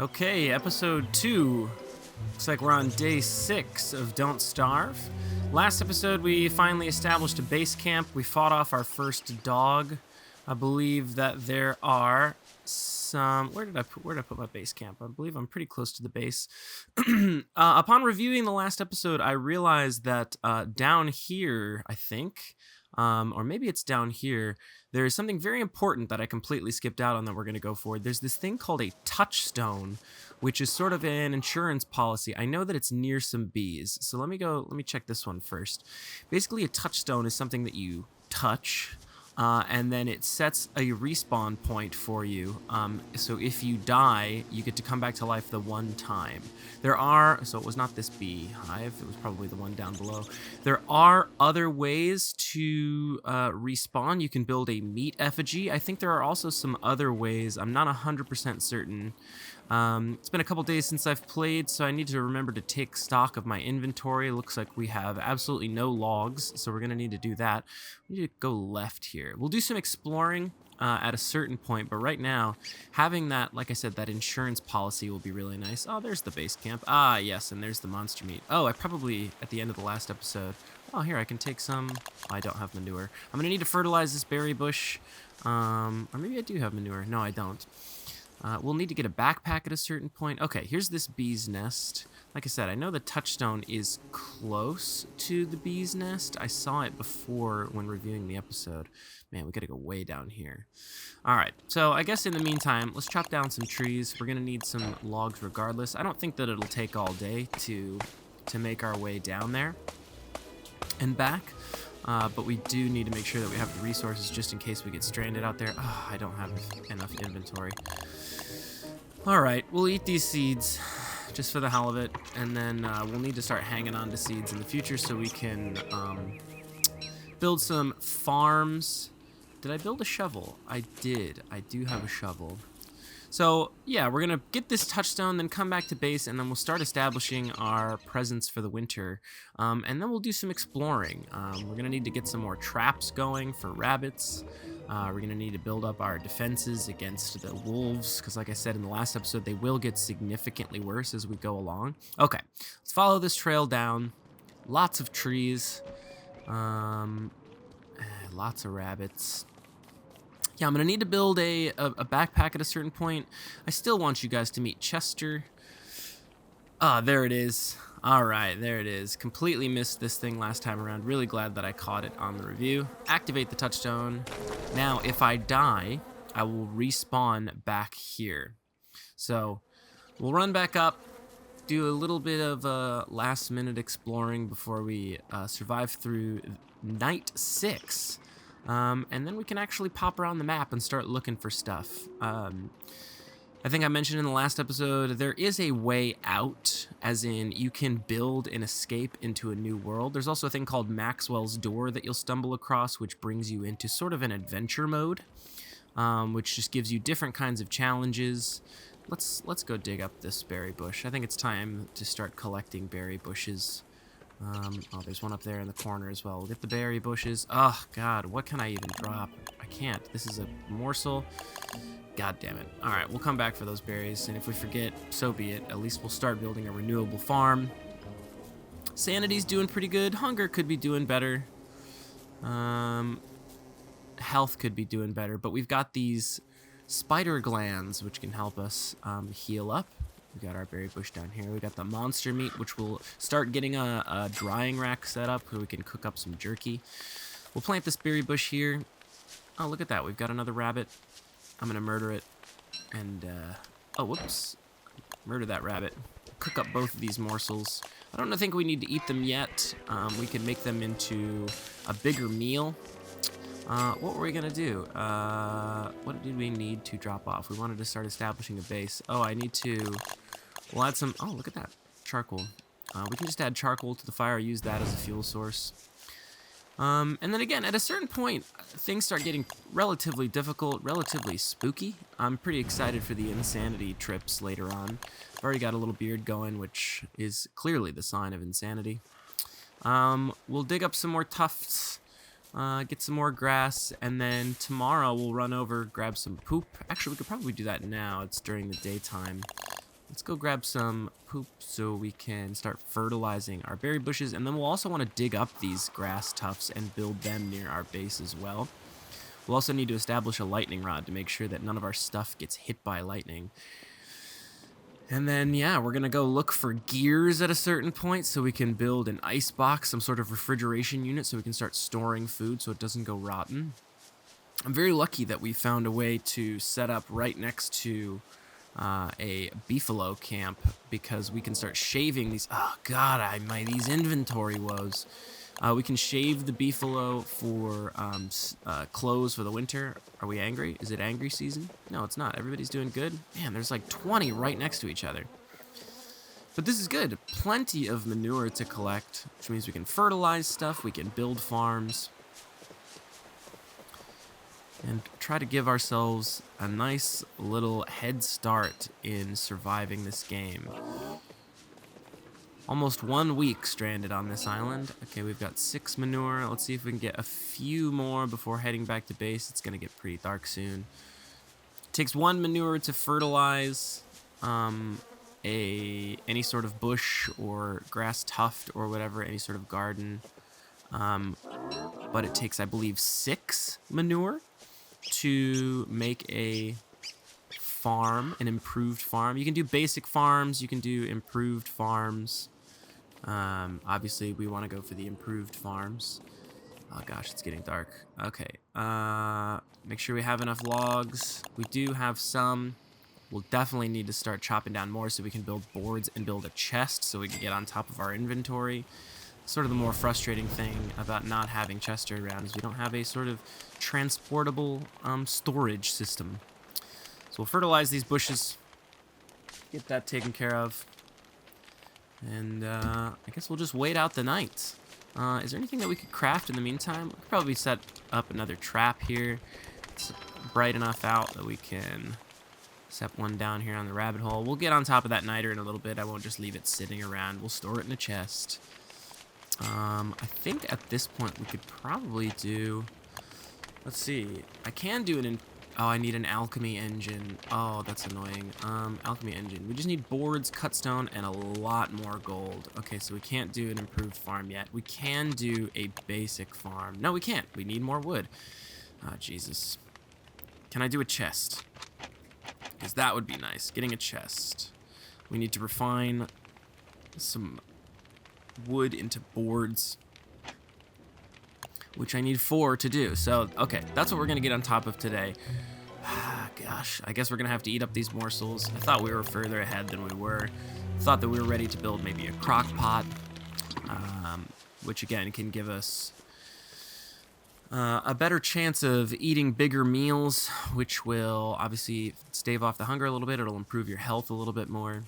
Okay, episode 2. Looks like we're on day 6 of Don't Starve. Last episode, we finally established a base camp. We fought off our first dog. I believe that there are some... Where did I put my base camp? I believe I'm pretty close to the base. Upon reviewing the last episode, I realized that down here, I think, or maybe it's down here, there is something very important that I completely skipped out on that we're going to go for. There's this thing called a touchstone, which is sort of an insurance policy. I know that it's near some bees, so let me check this one first. Basically, a touchstone is something that you touch, and then it sets a respawn point for you. So if you die, you get to come back to life the one time. So it was not this beehive, it was probably the one down below. There are other ways to respawn. You can build a meat effigy. I think there are also some other ways. I'm not 100% certain. It's been a couple days since I've played, so I need to remember to take stock of my inventory. It looks like we have absolutely no logs, so we're going to need to do that. We need to go left here. We'll do some exploring at a certain point, but right now, having that, like I said, that insurance policy will be really nice. Oh, there's the base camp. Ah, yes, and there's the monster meat. Oh, I probably, at the end of the last episode... Oh, here, I can take some... I don't have manure. I'm going to need to fertilize this berry bush. Or maybe I do have manure. No, I don't. We'll need to get a backpack at a certain point. Okay, here's this bee's nest. Like I said, I know the touchstone is close to the bee's nest. I saw it before when reviewing the episode. Man, we gotta go way down here. Alright, so I guess in the meantime, let's chop down some trees. We're gonna need some logs regardless. I don't think that it'll take all day to make our way down there and back. But we do need to make sure that we have the resources just in case we get stranded out there. Oh, I don't have enough inventory. Alright, we'll eat these seeds just for the hell of it, and then we'll need to start hanging on to seeds in the future so we can build some farms. Did I build a shovel? I did. I do have a shovel. So, yeah, we're going to get this touchstone, then come back to base, and then we'll start establishing our presence for the winter. And then we'll do some exploring. We're going to need to get some more traps going for rabbits. We're going to need to build up our defenses against the wolves, because like I said in the last episode, they will get significantly worse as we go along. Okay, let's follow this trail down. Lots of trees. Lots of rabbits. Yeah, I'm going to need to build a backpack at a certain point. I still want you guys to meet Chester. Ah, there it is. All right, there it is. Completely missed this thing last time around. Really glad that I caught it on the review. Activate the touchstone. Now, if I die, I will respawn back here. So, we'll run back up, do a little bit of last-minute exploring before we survive through night 6. And then we can actually pop around the map and start looking for stuff. I think I mentioned in the last episode, there is a way out, as in you can build an escape into a new world. There's also a thing called Maxwell's Door that you'll stumble across, which brings you into sort of an adventure mode, which just gives you different kinds of challenges. Let's go dig up this berry bush. I think it's time to start collecting berry bushes. Oh, there's one up there in the corner as well. We'll get the berry bushes. Oh, God, what can I even drop? I can't. This is a morsel. God damn it. All right, we'll come back for those berries, and if we forget, so be it. At least we'll start building a renewable farm. Sanity's doing pretty good. Hunger could be doing better. Health could be doing better, but we've got these spider glands, which can help us heal up. We got our berry bush down here. We got the monster meat, which we'll start getting a drying rack set up so we can cook up some jerky. We'll plant this berry bush here. Oh, look at that. We've got another rabbit. I'm going to murder it. And, oh, whoops. Murder that rabbit. Cook up both of these morsels. I don't think we need to eat them yet. We can make them into a bigger meal. What were we going to do? What did we need to drop off? We wanted to start establishing a base. Oh, I need to... We'll add some... Oh, look at that. Charcoal. We can just add charcoal to the fire, use that as a fuel source. And then again, at a certain point, things start getting relatively difficult, relatively spooky. I'm pretty excited for the insanity trips later on. I've already got a little beard going, which is clearly the sign of insanity. We'll dig up some more tufts. Get some more grass, and then tomorrow we'll run over, grab some poop. Actually, we could probably do that now. It's during the daytime. Let's go grab some poop so we can start fertilizing our berry bushes, and then we'll also want to dig up these grass tufts and build them near our base as well. We'll also need to establish a lightning rod to make sure that none of our stuff gets hit by lightning. And then, yeah, we're going to go look for gears at a certain point so we can build an ice box, some sort of refrigeration unit, so we can start storing food so it doesn't go rotten. I'm very lucky that we found a way to set up right next to a beefalo camp, because we can start shaving these. Oh god, these inventory woes. We can shave the beefalo for clothes for the winter. Are we angry? Is it angry season? No, it's not. Everybody's doing good. Man, there's like 20 right next to each other. But this is good. Plenty of manure to collect, which means we can fertilize stuff, we can build farms, and try to give ourselves a nice little head start in surviving this game. Almost 1 week stranded on this island. Okay, we've got 6 manure. Let's see if we can get a few more before heading back to base. It's going to get pretty dark soon. It takes 1 manure to fertilize any sort of bush or grass tuft or whatever, any sort of garden. But it takes, I believe, 6 manure to make a farm, an improved farm. You can do basic farms, you can do improved farms. Obviously we want to go for the improved farms. Oh gosh, it's getting dark. Okay, make sure we have enough logs. We do have some. We'll definitely need to start chopping down more so we can build boards and build a chest so we can get on top of our inventory. Sort of the more frustrating thing about not having Chester around is we don't have a sort of transportable storage system. So we'll fertilize these bushes, get that taken care of, and I guess we'll just wait out the night. Is there anything that we could craft in the meantime? We could probably set up another trap here. It's bright enough out that we can set one down here on the rabbit hole. We'll get on top of that niter in a little bit. I won't just leave it sitting around. We'll store it in a chest. I think at this point we could probably do, let's see, I can do oh, I need an alchemy engine. Oh, that's annoying. Alchemy engine. We just need boards, cut stone, and a lot more gold. Okay, so we can't do an improved farm yet. We can do a basic farm. No, we can't. We need more wood. Oh, Jesus. Can I do a chest? Because that would be nice. Getting a chest. We need to refine some wood into boards, which I need 4 to do. So, okay, that's what we're going to get on top of today. Gosh, I guess we're going to have to eat up these morsels. I thought we were further ahead than we were. Thought that we were ready to build maybe a crock pot, which again can give us a better chance of eating bigger meals, which will obviously stave off the hunger a little bit. It'll improve your health a little bit more.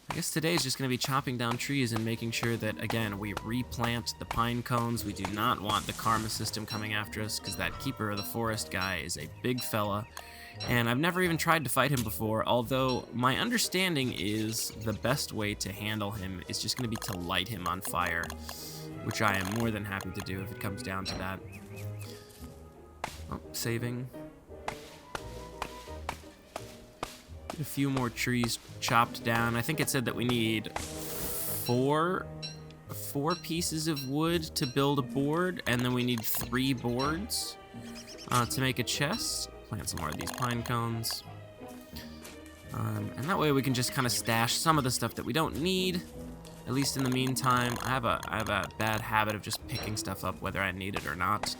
I guess today is just going to be chopping down trees and making sure that, again, we replant the pine cones. We do not want the karma system coming after us, because that keeper of the forest guy is a big fella. And I've never even tried to fight him before, although my understanding is the best way to handle him is just going to be to light him on fire, which I am more than happy to do if it comes down to that. Oh, saving. Get a few more trees chopped down. I think it said that we need 4 pieces of wood to build a board, and then we need 3 boards to make a chest. Plant some more of these pine cones. And that way we can just kind of stash some of the stuff that we don't need, at least in the meantime. I have a bad habit of just picking stuff up whether I need it or not.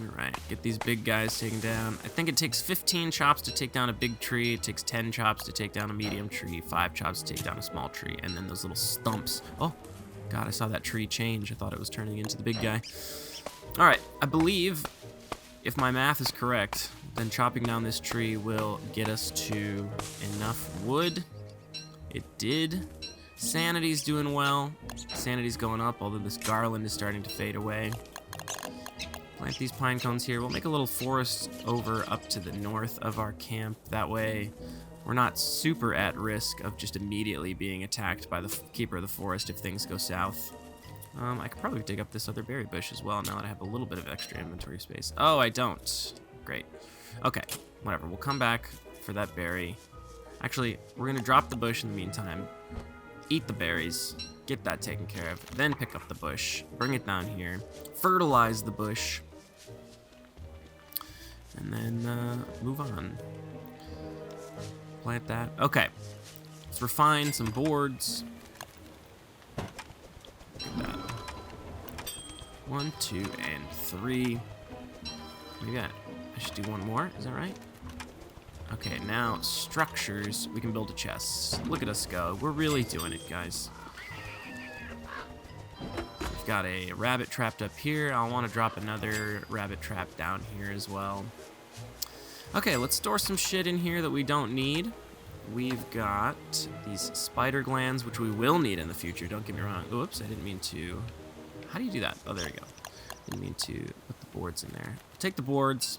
Alright, get these big guys taken down. I think it takes 15 chops to take down a big tree. It takes 10 chops to take down a medium tree, 5 chops to take down a small tree, and then those little stumps. Oh, God, I saw that tree change. I thought it was turning into the big guy. Alright, I believe, if my math is correct, then chopping down this tree will get us to enough wood. It did. Sanity's doing well. Sanity's going up, although this garland is starting to fade away. Plant these pine cones here. We'll make a little forest over up to the north of our camp. That way we're not super at risk of just immediately being attacked by the keeper of the forest if things go south. I could probably dig up this other berry bush as well now that I have a little bit of extra inventory space. Oh, I don't. Great. Okay, whatever. We'll come back for that berry. Actually, we're going to drop the bush in the meantime. Eat the berries. Get that taken care of. Then pick up the bush. Bring it down here. Fertilize the bush. And then move on. Plant that. Okay. Let's refine some boards. Look at that. 1, 2, and 3. Maybe I should do one more. Is that right? Okay, now structures. We can build a chest. Look at us go. We're really doing it, guys. We've got a rabbit trapped up here. I'll want to drop another rabbit trap down here as well. Okay, let's store some shit in here that we don't need. We've got these spider glands, which we will need in the future. Don't get me wrong. Oops, I didn't mean to. How do you do that? Oh, there we go. Didn't mean to put the boards in there. Take the boards.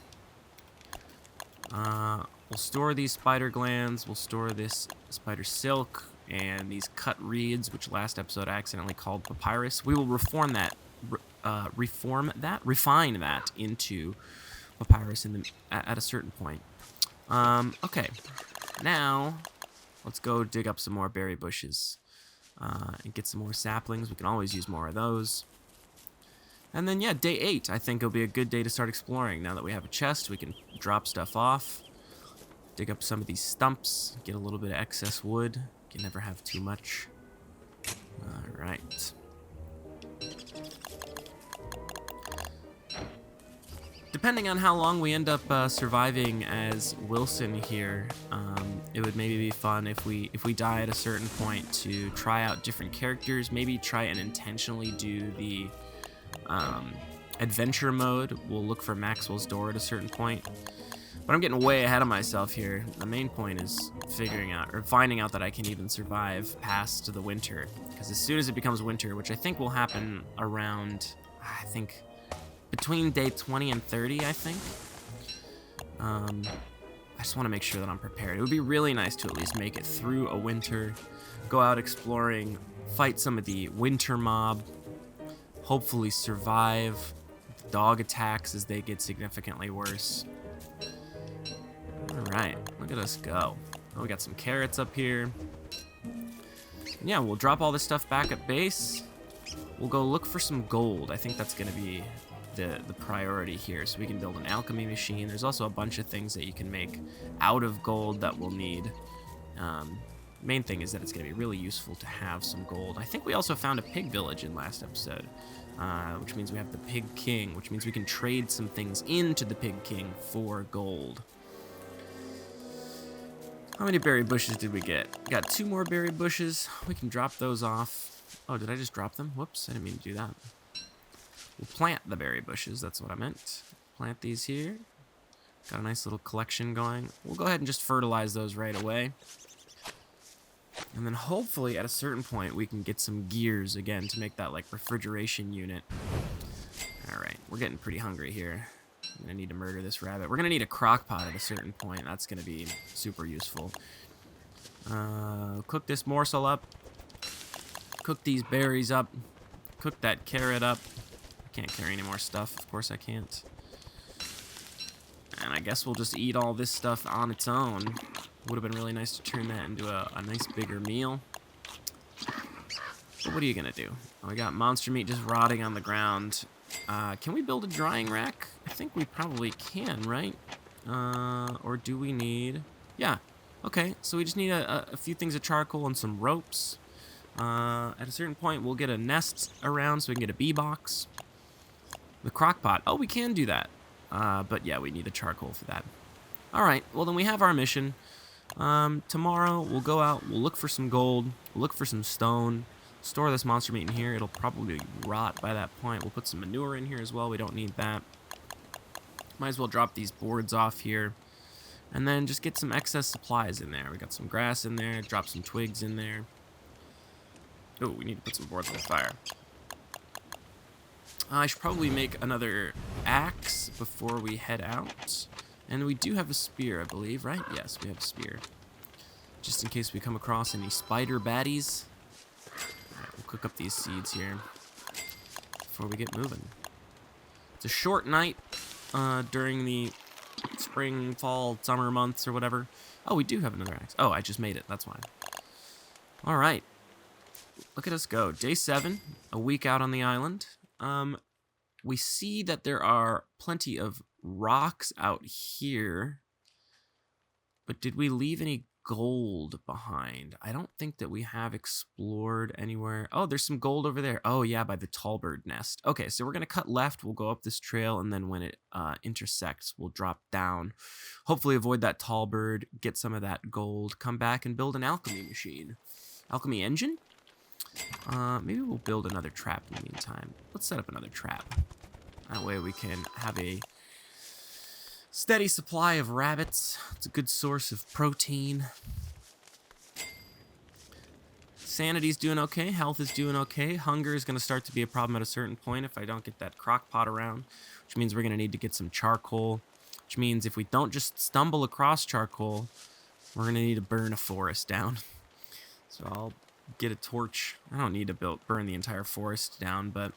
We'll store these spider glands. We'll store this spider silk and these cut reeds, which last episode I accidentally called papyrus. We will refine that into papyrus at a certain point. Okay, now let's go dig up some more berry bushes and get some more saplings. We can always use more of those. And then, yeah, day 8, I think it'll be a good day to start exploring. Now that we have a chest, we can drop stuff off, dig up some of these stumps, get a little bit of excess wood. Can never have too much. All right. Depending on how long we end up surviving as Wilson here, it would maybe be fun if we die at a certain point to try out different characters. Maybe try and intentionally do the adventure mode. We'll look for Maxwell's door at a certain point. But I'm getting way ahead of myself here. The main point is finding out that I can even survive past the winter. Because as soon as it becomes winter, which I think will happen around, I think, between day 20 and 30, I think. I just want to make sure that I'm prepared. It would be really nice to at least make it through a winter, go out exploring, fight some of the winter mob, hopefully survive dog attacks as they get significantly worse. Alright, look at us go. Oh, we got some carrots up here. And yeah, we'll drop all this stuff back at base. We'll go look for some gold. I think that's going to be the priority here. So we can build an alchemy machine. There's also a bunch of things that you can make out of gold that we'll need. Main thing is that it's going to be really useful to have some gold. I think we also found a pig village in last episode, which means we have the pig king, which means we can trade some things into the pig king for gold. How many berry bushes did we get? We got 2 more berry bushes. We can drop those off. Oh, did I just drop them? Whoops, I didn't mean to do that. We'll plant the berry bushes, that's what I meant. Plant these here. Got a nice little collection going. We'll go ahead and just fertilize those right away. And then hopefully at a certain point we can get some gears again to make that like refrigeration unit. Alright, we're getting pretty hungry here. I'm gonna need to murder this rabbit. We're gonna need a crock pot at a certain point. That's gonna be super useful. Cook this morsel up. Cook these berries up. Cook that carrot up. I can't carry any more stuff. Of course I can't. And I guess we'll just eat all this stuff on its own. Would have been really nice to turn that into a nice bigger meal. But what are you gonna do? Oh, we got monster meat just rotting on the ground. Can we build a drying rack? I think we probably can, right? Or do we need... Yeah. Okay, so we just need a few things of charcoal and some ropes. At a certain point, we'll get a nest around so we can get a bee box. The crock pot. Oh, we can do that. But yeah, we need the charcoal for that. Alright, well then we have our mission. Tomorrow, we'll go out, we'll look for some gold, we'll look for some stone, store this monster meat in here. It'll probably rot by that point. We'll put some manure in here as well. We don't need that. Might as well drop these boards off here. And then just get some excess supplies in there. We got some grass in there, drop some twigs in there. Oh, we need to put some boards on the fire. I should probably make another axe before we head out. And we do have a spear, I believe, right? Yes, we have a spear. Just in case we come across any spider baddies. Alright, we'll cook up these seeds here before we get moving. It's a short night during the spring, fall, summer months or whatever. Oh, we do have another axe. Oh, I just made it. That's why. All right. Look at us go. Day 7, a week out on the island. We see that there are plenty of rocks out here. But did we leave any gold behind? I don't think that we have explored anywhere. Oh, there's some gold over there. Oh, yeah, by the tallbird nest. Okay, so we're going to cut left. We'll go up this trail, and then when it intersects, we'll drop down. Hopefully avoid that tallbird, get some of that gold, come back and build an alchemy machine. Alchemy engine? Maybe we'll build another trap in the meantime. Let's set up another trap. That way we can have a steady supply of rabbits. It's a good source of protein. Sanity's doing okay. Health is doing okay. Hunger is going to start to be a problem at a certain point if I don't get that crock pot around, which means we're going to need to get some charcoal, which means if we don't just stumble across charcoal, we're going to need to burn a forest down. So I'll get a torch. I don't need to burn the entire forest down, but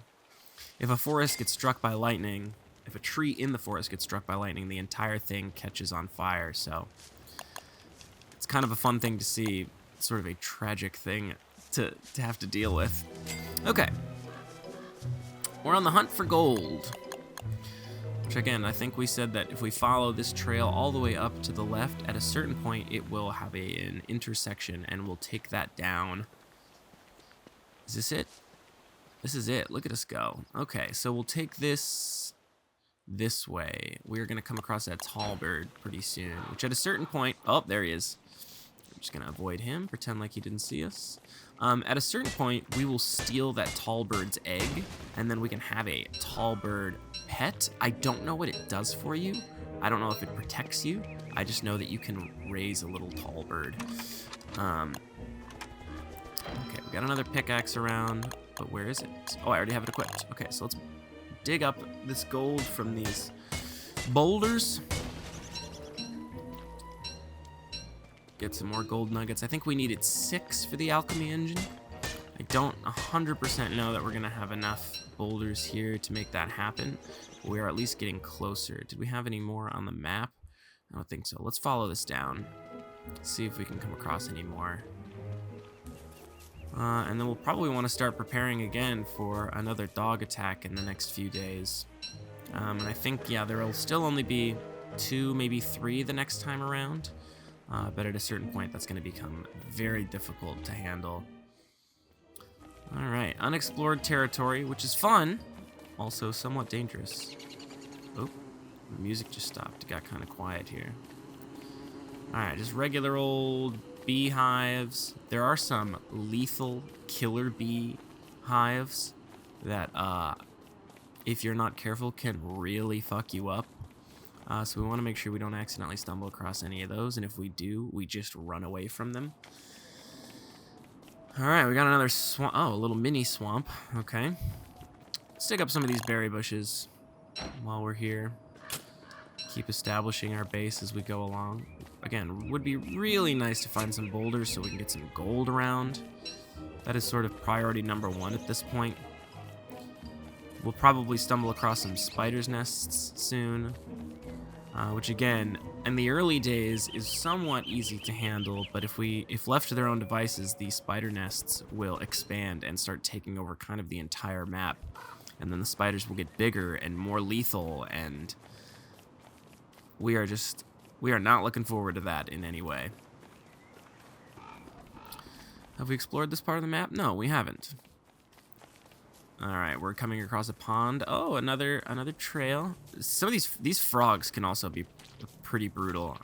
if a forest gets struck by lightning, if a tree in the forest gets struck by lightning, the entire thing catches on fire. So it's kind of a fun thing to see. It's sort of a tragic thing to have to deal with. Okay. We're on the hunt for gold. Which again, I think we said that if we follow this trail all the way up to the left, at a certain point it will have an intersection and we'll take that down. Is this it? This is it. Look at us go. Okay, so we'll take this way. We're going to come across that tall bird pretty soon, which at a certain point... Oh, there he is. I'm just going to avoid him, pretend like he didn't see us. At a certain point, we will steal that tall bird's egg, and then we can have a tall bird pet. I don't know what it does for you. I don't know if it protects you. I just know that you can raise a little tall bird. Okay, we got another pickaxe around, but where is it? Oh, I already have it equipped. Okay, so let's dig up this gold from these boulders. Get some more gold nuggets. I think we needed 6 for the alchemy engine. I don't 100% know that we're going to have enough boulders here to make that happen. But we are at least getting closer. Did we have any more on the map? I don't think so. Let's follow this down. See if we can come across any more. And then we'll probably want to start preparing again for another dog attack in the next few days. And I think, yeah, there will still only be 2, maybe 3 the next time around. But at a certain point, that's going to become very difficult to handle. Alright, unexplored territory, which is fun, also somewhat dangerous. Oh, the music just stopped. It got kind of quiet here. Alright, just regular old beehives. There are some lethal killer bee hives that, if you're not careful, can really fuck you up. So we want to make sure we don't accidentally stumble across any of those, and if we do, we just run away from them. Alright, we got another swamp. Oh, a little mini swamp. Okay. Let's dig up some of these berry bushes while we're here. Keep establishing our base as we go along. Again, would be really nice to find some boulders so we can get some gold around. That is sort of priority number 1 at this point. We'll probably stumble across some spiders' nests soon. Which again, in the early days is somewhat easy to handle, but if left to their own devices, these spider nests will expand and start taking over kind of the entire map. And then the spiders will get bigger and more lethal, and we are not looking forward to that in any way. Have we explored this part of the map? No, we haven't. Alright, we're coming across a pond. Oh, another trail. Some of these frogs can also be pretty brutal.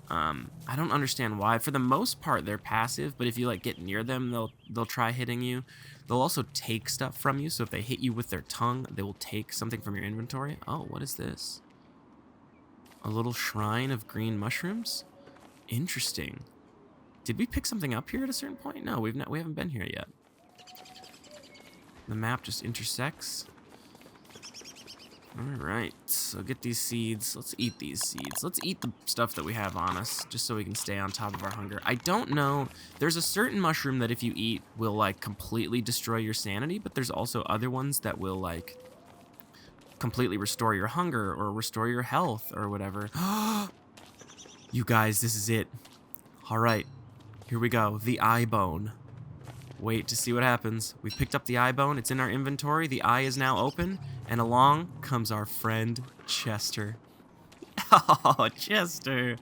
I don't understand why. For the most part, they're passive, but if you like get near them, they'll try hitting you. They'll also take stuff from you, so if they hit you with their tongue, they will take something from your inventory. Oh, what is this? A little shrine of green mushrooms? Interesting. Did we pick something up here at a certain point? No, we haven't been here yet. The map just intersects. Alright, so get these seeds. Let's eat these seeds. Let's eat the stuff that we have on us, just so we can stay on top of our hunger. I don't know. There's a certain mushroom that if you eat will, like, completely destroy your sanity, but there's also other ones that will, like, completely restore your hunger or restore your health or whatever. You guys, this is it. All right, here we go. The eye bone. Wait to see what happens. We picked up the eye bone. It's in our inventory. The eye is now open. And along comes our friend Chester. Oh, Chester.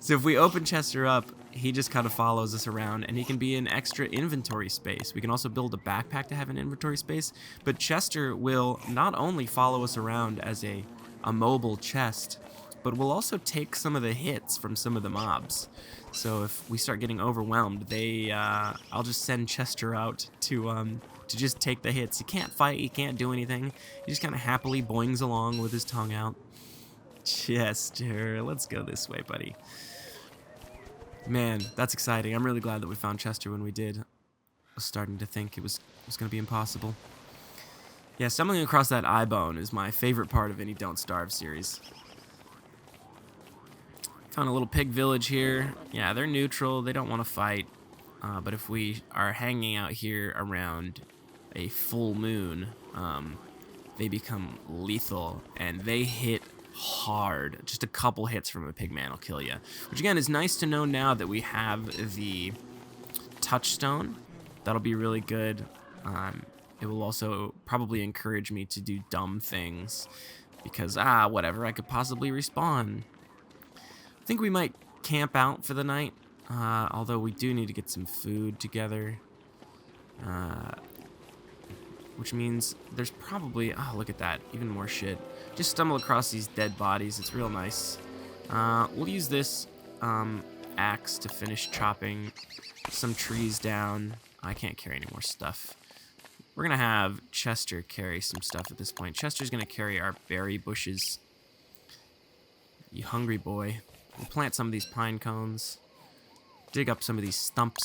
So if we open Chester up, he just kind of follows us around, and he can be an extra inventory space. We can also build a backpack to have an inventory space, but Chester will not only follow us around as a mobile chest, but will also take some of the hits from some of the mobs. So if we start getting overwhelmed, I'll just send Chester out to just take the hits. He can't fight, he can't do anything. He just kind of happily boings along with his tongue out. Chester, let's go this way, buddy. Man, that's exciting. I'm really glad that we found Chester when we did. I was starting to think it was going to be impossible. Yeah, stumbling across that eye bone is my favorite part of any Don't Starve series. Found a little pig village here. Yeah, they're neutral. They don't want to fight. But if we are hanging out here around a full moon, they become lethal, and they hit hard. Just a couple hits from a pigman will kill you. Which again is nice to know now that we have the touchstone. That'll be really good. It will also probably encourage me to do dumb things because whatever, I could possibly respawn. I think we might camp out for the night, although we do need to get some food together. Which means there's probably, look at that, even more shit. Just stumble across these dead bodies, it's real nice. We'll use this axe to finish chopping some trees down. I can't carry any more stuff. We're gonna have Chester carry some stuff at this point. Chester's gonna carry our berry bushes. You hungry boy. We'll plant some of these pine cones. Dig up some of these stumps.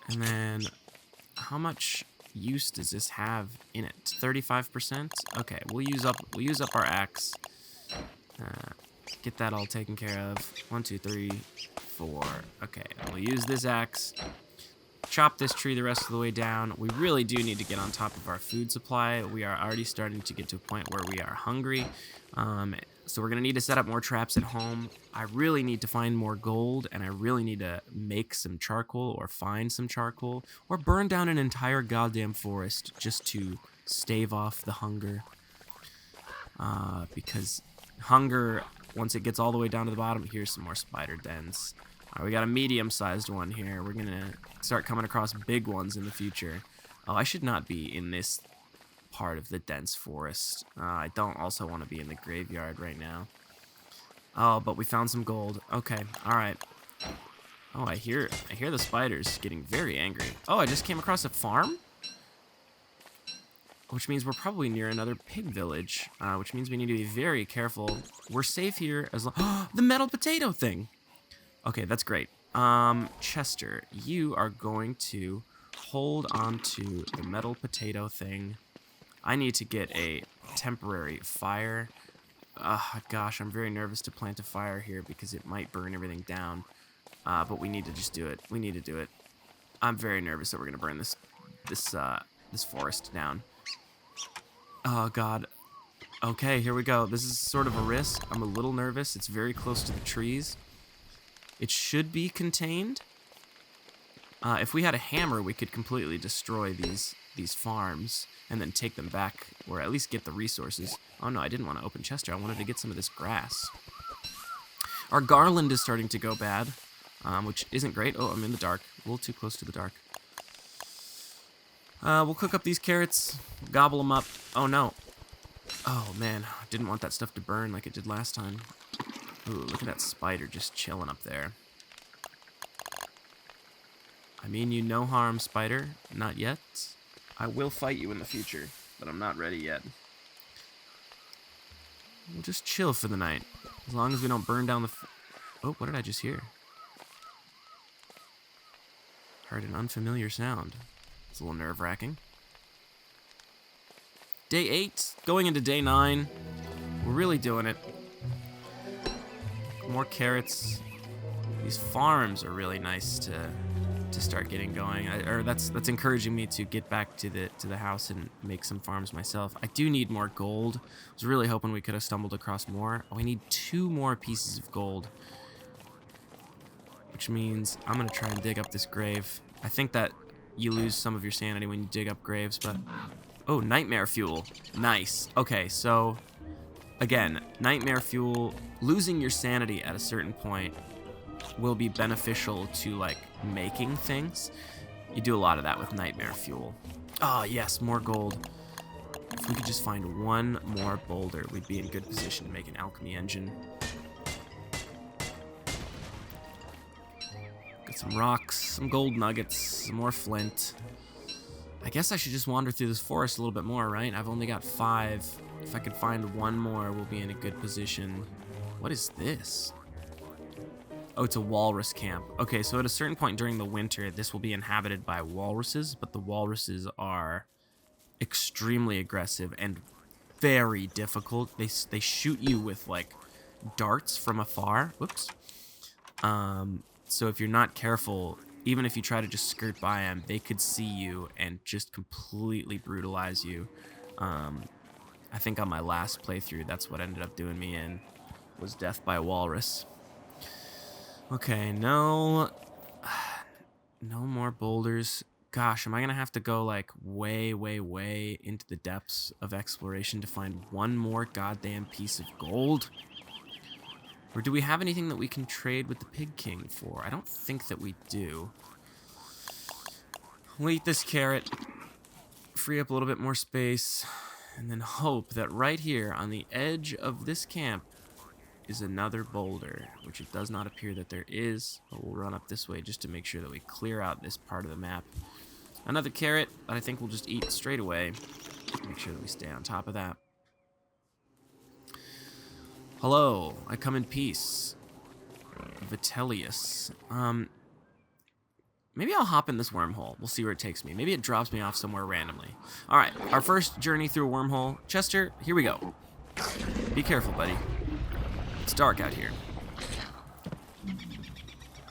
And then, how much use does this have in it? 35%? Okay, we'll use up our axe. Get that all taken care of. 1, 2, 3, 4. Okay, we'll use this axe. Chop this tree the rest of the way down. We really do need to get on top of our food supply. We are already starting to get to a point where we are hungry. So we're going to need to set up more traps at home. I really need to find more gold, and I really need to make some charcoal or find some charcoal or burn down an entire goddamn forest just to stave off the hunger. Because hunger, once it gets all the way down to the bottom, here's some more spider dens. All right, we got a medium-sized one here. We're going to start coming across big ones in the future. Oh, I should not be in this part of the dense forest. I don't also want to be in the graveyard right now. Oh, but we found some gold. Okay, all right. Oh, I hear the spiders getting very angry. Oh, I just came across a farm? Which means we're probably near another pig village, which means we need to be very careful. We're safe here as long... the metal potato thing! Okay, that's great. Chester, you are going to hold on to the metal potato thing. I need to get a temporary fire. Gosh, I'm very nervous to plant a fire here because it might burn everything down. But we need to just do it. We need to do it. I'm very nervous that we're gonna burn this forest down. Oh God. Okay, here we go. This is sort of a risk. I'm a little nervous. It's very close to the trees. It should be contained. If we had a hammer, we could completely destroy these farms and then take them back, or at least get the resources. Oh no, I didn't want to open Chester. I wanted to get some of this grass. Our garland is starting to go bad, which isn't great. Oh, I'm in the dark. A little too close to the dark. We'll cook up these carrots, gobble them up. Oh no. Oh man, didn't want that stuff to burn like it did last time. Ooh, look at that spider just chilling up there. I mean you no harm, spider. Not yet. I will fight you in the future, but I'm not ready yet. We'll just chill for the night, as long as we don't burn down the... Oh, what did I just hear? Heard an unfamiliar sound. It's a little nerve-wracking. Day 8, going into day 9. We're really doing it. More carrots. These farms are really nice to to start getting going. That's encouraging me to get back to the house and make some farms myself. I do need more gold. I was really hoping we could have stumbled across more. Oh, we need 2 more pieces of gold, which means I'm gonna try and dig up this grave. I think that you lose some of your sanity when you dig up graves, but oh, nightmare fuel. Nice. Okay, so again, nightmare fuel, losing your sanity at a certain point will be beneficial to like making things. You do a lot of that with nightmare fuel. Oh yes, more gold. If we could just find 1 more boulder, we'd be in good position to make an alchemy engine. Got some rocks, some gold nuggets, some more flint. I guess I should just wander through this forest a little bit more, right? I've only got 5. If I could find 1 more, we'll be in a good position. What is this? Oh, it's a walrus camp. Okay, so at a certain point during the winter, this will be inhabited by walruses, but the walruses are extremely aggressive and very difficult. They shoot you with, like, darts from afar. Whoops. So if you're not careful, even if you try to just skirt by them, they could see you and just completely brutalize you. I think on my last playthrough, that's what ended up doing me in, was death by walrus. Okay, no more boulders. Gosh, am I gonna have to go like way, way, way into the depths of exploration to find 1 more goddamn piece of gold? Or do we have anything that we can trade with the Pig King for? I don't think that we do. We'll eat this carrot, free up a little bit more space, and then hope that right here on the edge of this camp is another boulder, which it does not appear that there is, but we'll run up this way just to make sure that we clear out this part of the map. Another carrot that I think we'll just eat straight away. Make sure that we stay on top of that. Hello, I come in peace. Vitellius. Maybe I'll hop in this wormhole. We'll see where it takes me. Maybe it drops me off somewhere randomly. Alright, our first journey through a wormhole. Chester, here we go. Be careful, buddy. It's dark out here.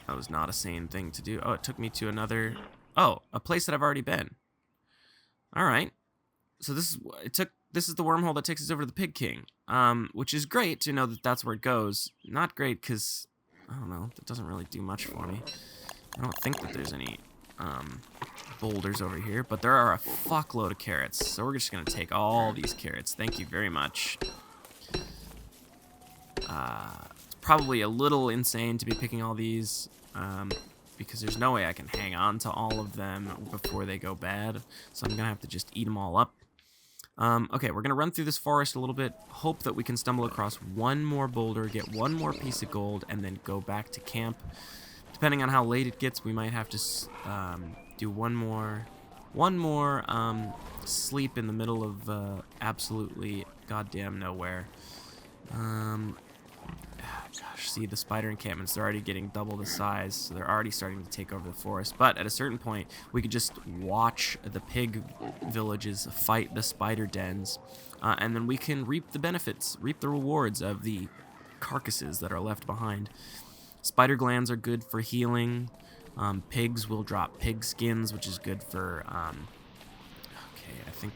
That was not a sane thing to do. Oh, it took me to another... Oh, a place that I've already been. Alright. So this is the wormhole that takes us over to the Pig King. Which is great to know that that's where it goes. Not great because, I don't know, that doesn't really do much for me. I don't think that there's any boulders over here, but there are a fuckload of carrots. So we're just going to take all these carrots. Thank you very much. It's probably a little insane to be picking all these, because there's no way I can hang on to all of them before they go bad. So I'm going to have to just eat them all up. Okay, we're going to run through this forest a little bit, hope that we can stumble across 1 more boulder, get 1 more piece of gold, and then go back to camp. Depending on how late it gets, we might have to do one more sleep in the middle of absolutely goddamn nowhere. Gosh, see, the spider encampments, they're already getting double the size, so they're already starting to take over the forest. But at a certain point, we could just watch the pig villages fight the spider dens, and then we can reap the benefits, reap the rewards of the carcasses that are left behind. Spider glands are good for healing. Pigs will drop pig skins, which is good for... Okay, I think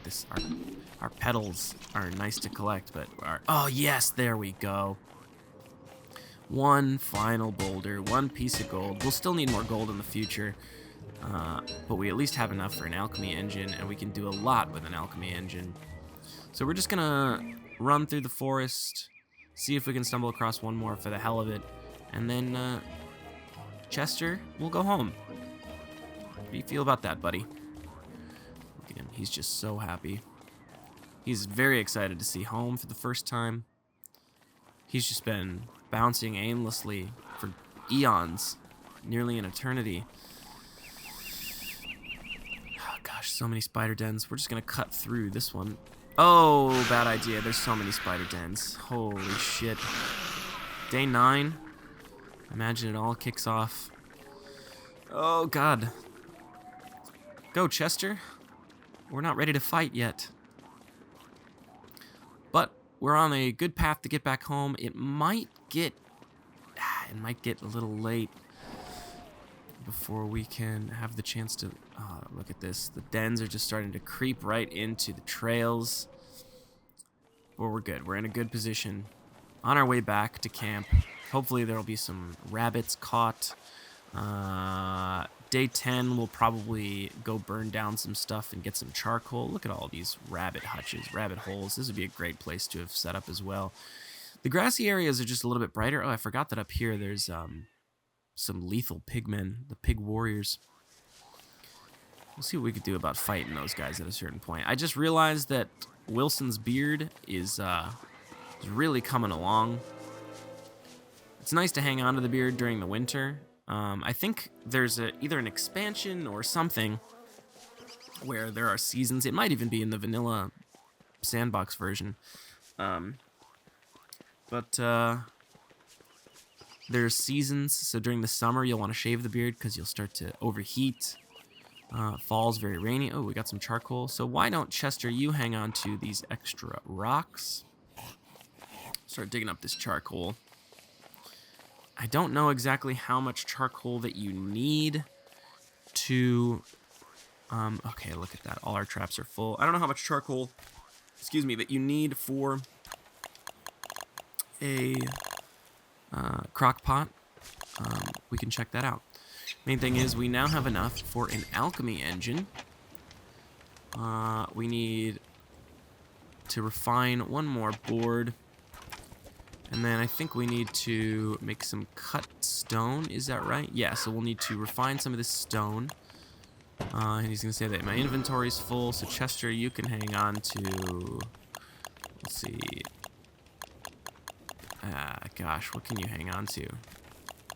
our petals are nice to collect, but... Oh, yes, there we go. 1 final boulder, 1 piece of gold. We'll still need more gold in the future, but we at least have enough for an alchemy engine, and we can do a lot with an alchemy engine. So we're just gonna run through the forest, see if we can stumble across 1 more for the hell of it, and then Chester will go home. What do you feel about that, buddy? Look at him, he's just so happy. He's very excited to see home for the first time. He's just been bouncing aimlessly for eons, nearly an eternity. Oh gosh, so many spider dens. We're just gonna cut through this one. Oh, bad idea. There's so many spider dens. Holy shit. Day 9. Imagine it all kicks off. Oh god. Go, Chester. We're not ready to fight yet. But we're on a good path to get back home. It might get a little late before we can have the chance to... Oh, look at this. The dens are just starting to creep right into the trails. But we're good. We're in a good position. On our way back to camp. Hopefully there will be some rabbits caught. Day 10, we'll probably go burn down some stuff and get some charcoal. Look at all these rabbit hutches, rabbit holes. This would be a great place to have set up as well. The grassy areas are just a little bit brighter. Oh, I forgot that up here there's some lethal pigmen, the pig warriors. We'll see what we could do about fighting those guys at a certain point. I just realized that Wilson's beard is really coming along. It's nice to hang on to the beard during the winter. I think there's either an expansion or something where there are seasons. It might even be in the vanilla sandbox version. But there's seasons, so during the summer you'll want to shave the beard because you'll start to overheat. Fall's very rainy. Oh, we got some charcoal. So why don't, Chester, you hang on to these extra rocks. Start digging up this charcoal. I don't know exactly how much charcoal that you need to... okay, look at that. All our traps are full. I don't know how much charcoal, that you need for a crock pot. We can check that out. Main thing is we now have enough for an alchemy engine. We need to refine one more board. And then I think we need to make some cut stone. Is that right? Yeah, so we'll need to refine some of this stone. And he's going to say that my inventory's full. So Chester, you can hang on to... Let's see. Gosh, what can you hang on to?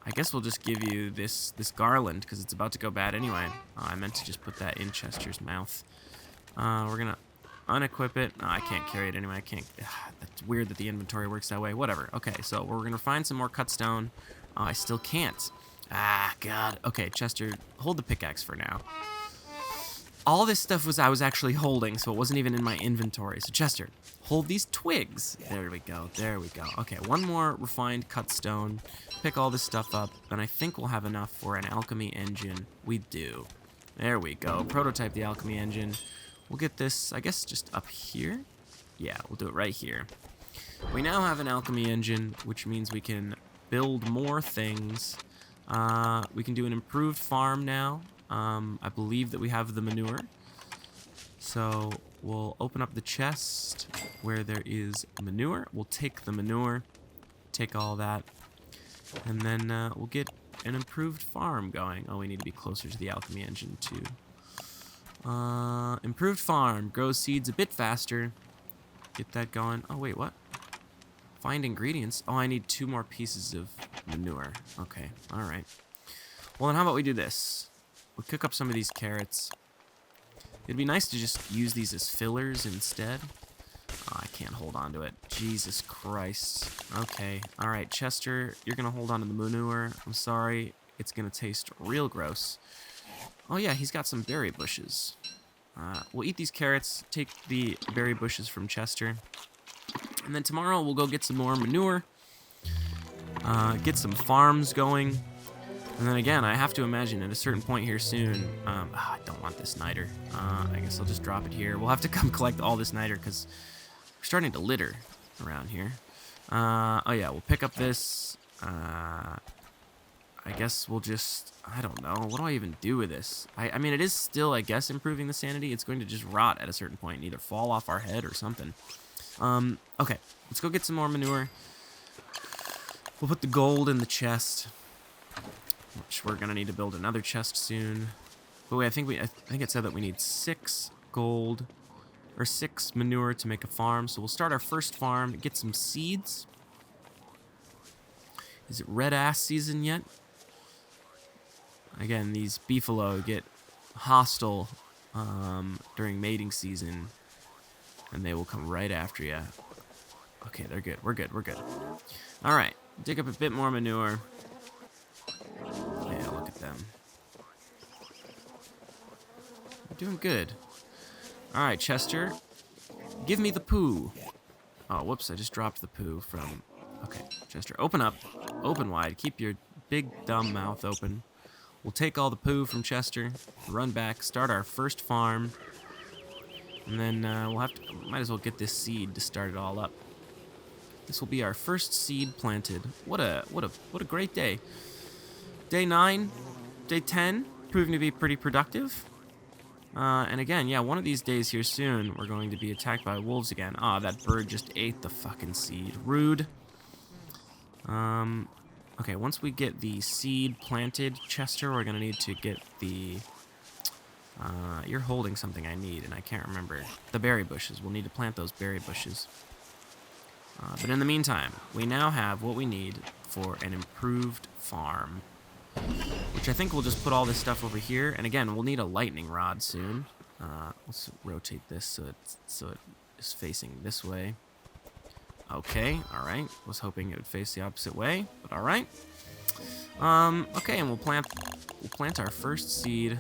I guess we'll just give you this garland because it's about to go bad anyway. Oh, I meant to just put that in Chester's mouth. We're going to unequip it. No, I can't carry it anyway. I can't. That's weird that the inventory works that way. Whatever. Okay, so we're going to find some more cut stone. I still can't. Ah, God. Okay, Chester, hold the pickaxe for now. All this stuff I was actually holding, so it wasn't even in my inventory. So Chester, hold these twigs. There we go. There we go. Okay, one more refined cut stone. Pick all this stuff up, and I think we'll have enough for an alchemy engine. We do. There we go. Prototype the alchemy engine. We'll get this, I guess, just up here. Yeah, we'll do it right here. We now have an alchemy engine, which means we can build more things. We can do an improved farm now. I believe that we have the manure. So we'll open up the chest where there is manure. We'll take the manure, take all that, and then we'll get an improved farm going. Oh, we need to be closer to the alchemy engine too. Improved farm. Grows seeds a bit faster. Get that going. Oh, wait, what? Find ingredients. Oh, I need 2 more pieces of manure. Okay, alright. Well, then how about we do this? We'll cook up some of these carrots. It'd be nice to just use these as fillers instead. Oh, I can't hold on to it. Jesus Christ. Okay, alright, Chester, you're gonna hold on to the manure. I'm sorry. It's gonna taste real gross. Oh yeah, he's got some berry bushes. We'll eat these carrots, take the berry bushes from Chester, and then tomorrow we'll go get some more manure, get some farms going, and then again, I have to imagine at a certain point here soon, I don't want this niter. I guess I'll just drop it here. We'll have to come collect all this niter because we're starting to litter around here. Oh yeah, we'll pick up this. I guess we'll just, I don't know, what do I even do with this? I mean, it is still, I guess, improving the sanity. It's going to just rot at a certain point and either fall off our head or something. Okay, let's go get some more manure. We'll put the gold in the chest, which we're going to need to build another chest soon. But wait, I think it said that we need 6 gold, or 6 manure to make a farm. So we'll start our first farm, get some seeds. Is it red ass season yet? Again, these beefalo get hostile during mating season, and they will come right after you. Okay, they're good. We're good. We're good. All right, dig up a bit more manure. Yeah, look at them. We're doing good. All right, Chester, give me the poo. Oh, whoops! I just dropped the poo from. Okay, Chester, open up, open wide. Keep your big dumb mouth open. We'll take all the poo from Chester, run back, start our first farm, and then might as well get this seed to start it all up. This will be our first seed planted. What a great day. Day 9, day 10, proving to be pretty productive. And again, yeah, one of these days here soon, we're going to be attacked by wolves again. Ah, that bird just ate the fucking seed. Rude. Okay, once we get the seed planted, Chester, we're going to need to get the... you're holding something I need, and I can't remember. The berry bushes. We'll need to plant those berry bushes. But in the meantime, we now have what we need for an improved farm. Which I think we'll just put all this stuff over here. And again, we'll need a lightning rod soon. Let's rotate this so it is facing this way. Okay, alright. Was hoping it would face the opposite way, but alright. Okay, and we'll plant our first seed.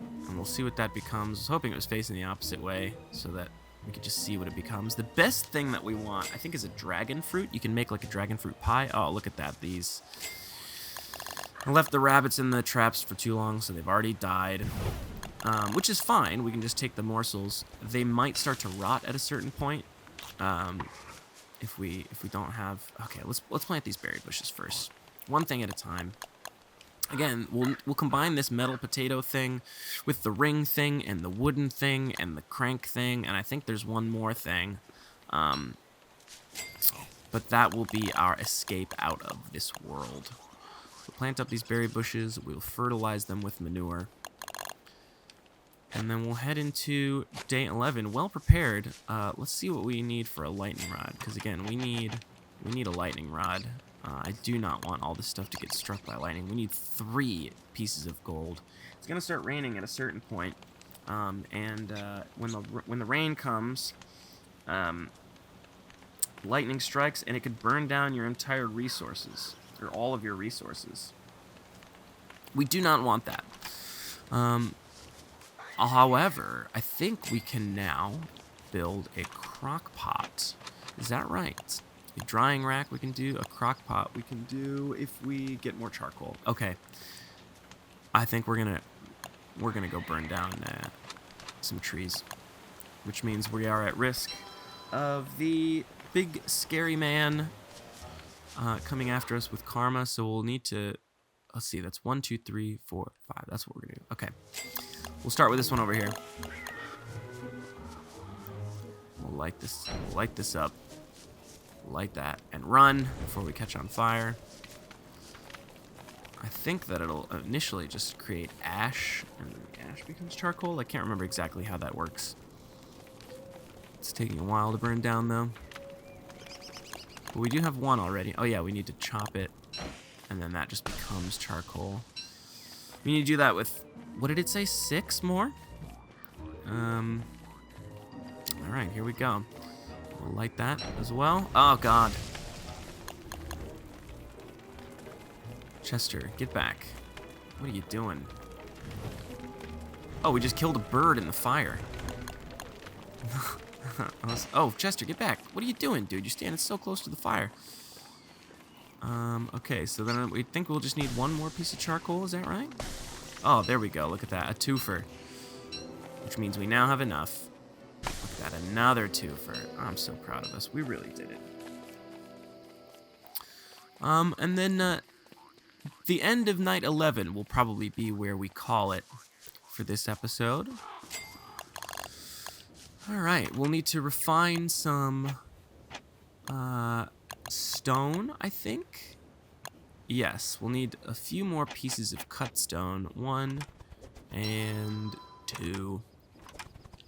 And we'll see what that becomes. I was hoping it was facing the opposite way so that we could just see what it becomes. The best thing that we want, I think, is a dragon fruit. You can make like a dragon fruit pie. Oh, look at that. These... I left the rabbits in the traps for too long, so they've already died. Which is fine. We can just take the morsels. They might start to rot at a certain point. If we don't have... Okay, let's plant these berry bushes first. One thing at a time. Again, we'll combine this metal potato thing with the ring thing and the wooden thing and the crank thing, and I think there's one more thing. But that will be our escape out of this world. We'll plant up these berry bushes, we'll fertilize them with manure, and then we'll head into day 11 well prepared. Let's see what we need for a lightning rod, because again, we need a lightning rod. I do not want all this stuff to get struck by lightning. We need 3 pieces of gold. It's gonna start raining at a certain point, and when the rain comes, lightning strikes, and it could burn down your entire resources. Or all of your resources. We do not want that. However, I think we can now build a crock pot. Is that right? A drying rack we can do, a crock pot we can do if we get more charcoal. Okay. I think we're gonna go burn down some trees, which means we are at risk of the big scary man coming after us with karma, so we'll need to... Let's see, that's 1, 2, 3, 4, 5. That's what we're going to do. Okay. We'll start with this one over here. We'll light this up. Light that. And run before we catch on fire. I think that it'll initially just create ash, and then ash becomes charcoal. I can't remember exactly how that works. It's taking a while to burn down, though. But we do have one already. Oh yeah, we need to chop it, and then that just becomes charcoal. We need to do that with, what did it say, 6 more? Alright, here we go. We'll light that as well. Oh god. Chester, get back. What are you doing? Oh, we just killed a bird in the fire. Oh, Chester, get back. What are you doing, dude? You're standing so close to the fire. Okay, so then we think we'll just need 1 more piece of charcoal, is that right? Oh, there we go. Look at that. A twofer. Which means we now have enough. Look at that. Another twofer. Oh, I'm so proud of us. We really did it. And then, the end of night 11 will probably be where we call it for this episode. Alright, we'll need to refine some stone, I think. Yes, we'll need a few more pieces of cut stone. 1 and 2.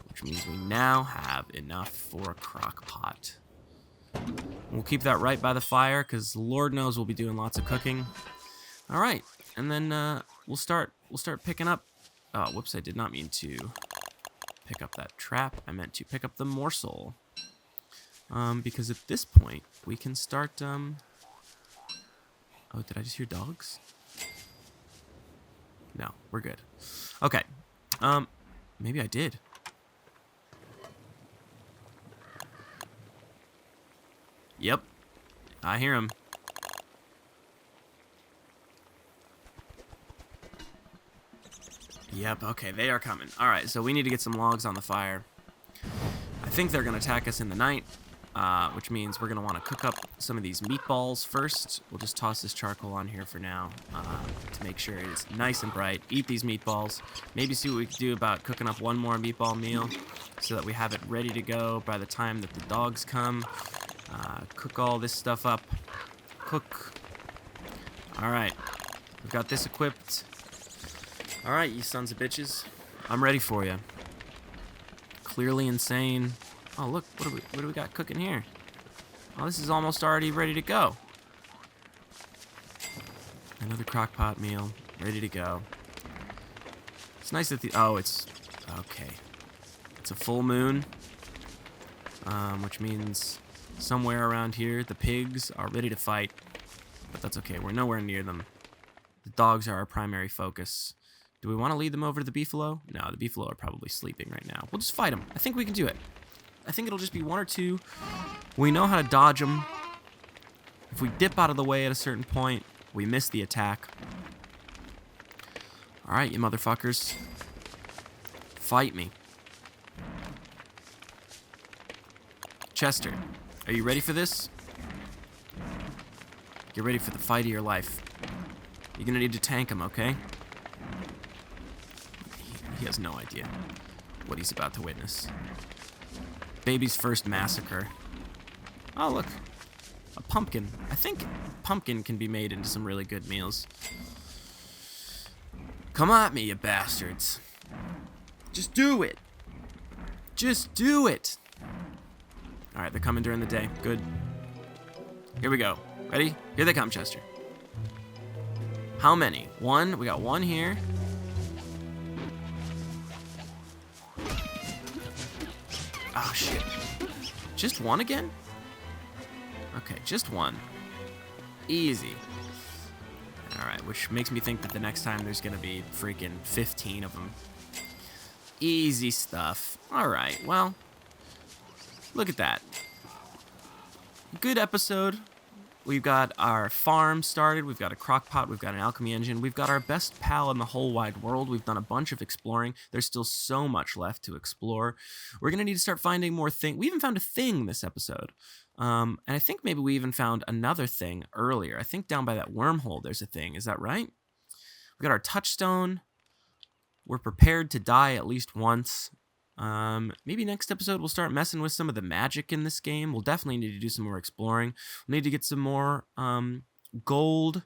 Which means we now have enough for a crock pot. We'll keep that right by the fire, because Lord knows we'll be doing lots of cooking. Alright, and then we'll start picking up... Oh, whoops, I did not mean to pick up that trap. I meant to pick up the morsel. Because at this point, we can start... Oh, did I just hear dogs? No, we're good. Okay. Maybe I did. Yep. I hear him. Yep, okay, they are coming. All right, so we need to get some logs on the fire. I think they're going to attack us in the night, which means we're going to want to cook up some of these meatballs first. We'll just toss this charcoal on here for now to make sure it is nice and bright. Eat these meatballs. Maybe see what we can do about cooking up one more meatball meal so that we have it ready to go by the time that the dogs come. Cook all this stuff up. Cook. All right, we've got this equipped. All right, you sons of bitches. I'm ready for you. Clearly insane. Oh, look, what do we got cooking here? Oh, this is almost already ready to go. Another crock pot meal, ready to go. It's nice that it's, okay. It's a full moon, which means somewhere around here, the pigs are ready to fight. But that's okay, we're nowhere near them. The dogs are our primary focus. Do we want to lead them over to the beefalo? No, the beefalo are probably sleeping right now. We'll just fight them. I think we can do it. I think it'll just be one or two. We know how to dodge them. If we dip out of the way at a certain point, we miss the attack. All right, you motherfuckers. Fight me. Chester, are you ready for this? Get ready for the fight of your life. You're gonna need to tank him, okay? He has no idea what he's about to witness. Baby's first massacre. Oh, look. A pumpkin. I think pumpkin can be made into some really good meals. Come at me, you bastards. Just do it. Just do it. All right, they're coming during the day. Good. Here we go. Ready? Here they come, Chester. How many? One. We got one here. Oh, shit. Just one again? Okay, just one. Easy. Alright, which makes me think that the next time there's gonna be freaking 15 of them. Easy stuff. Alright, well, look at that. Good episode. We've got our farm started, we've got a crock pot, we've got an alchemy engine, we've got our best pal in the whole wide world, we've done a bunch of exploring, there's still so much left to explore. We're going to need to start finding more things. We even found a thing this episode, and I think maybe we even found another thing earlier. I think down by that wormhole there's a thing, is that right? We got our touchstone, we're prepared to die at least once. Maybe next episode we'll start messing with some of the magic in this game. We'll definitely need to do some more exploring. We'll need to get some more gold.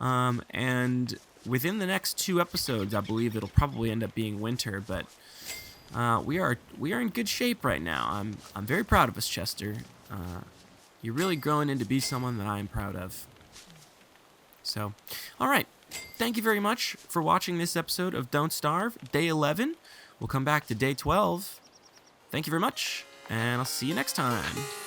And within the next 2 episodes, I believe it'll probably end up being winter. But we are in good shape right now. I'm very proud of us, Chester. You're really growing into be someone that I am proud of. So, all right. Thank you very much for watching this episode of Don't Starve, Day 11. We'll come back to Day 12. Thank you very much, and I'll see you next time.